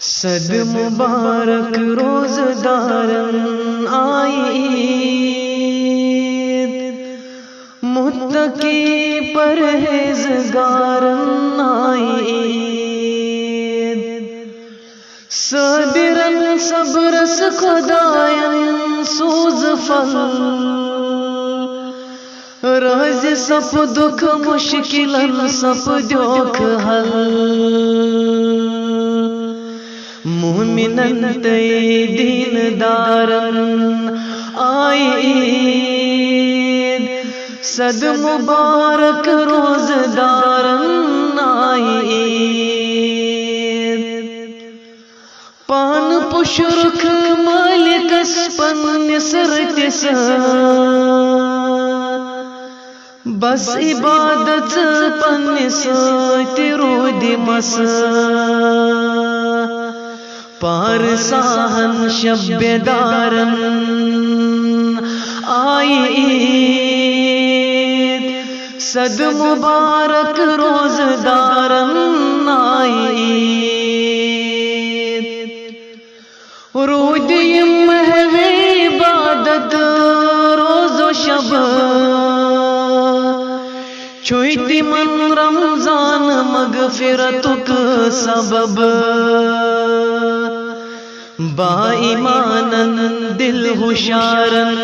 صد مبارک روزدارن آئید، متقی پرہیزگارن آئید، صابرن صبرس خداین سوز فل، راز سپ دکھ مشکلن سپ دیوک حل، مومنن تی دین دارن آئید، صد مبارک روزدارن آئید، پان پشرک مالک اسپن نسرت سا، بس عبادت پن سوتی رو دی مسا، پارساہن شب دارن آئید، صد مبارک روزدارن آئید، رودی محو عبادت روز و شب، چھوئتی من رمضان مغفرتک سبب، با ایمانن دل ہوشارن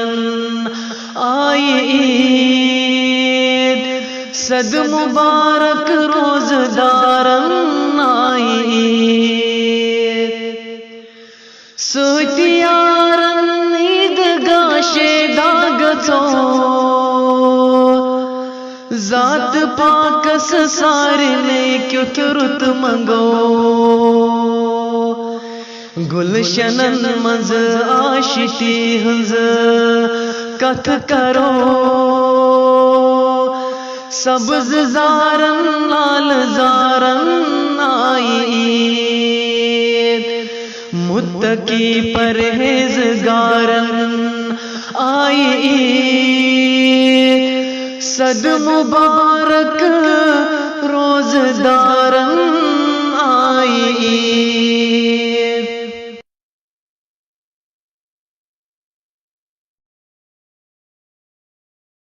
آئید، صد مبارک روزدارن آئید، سوتیارن عیدگاہ شیداگتو، ذات پاکس سارے نے کیوں ترت منگو، گلشنن مز آشتی ہنز کت کرو، سبز زارن لال زارن آئید، متقی پرہیزگارن آئید، صد مبارک روزدارن آئید۔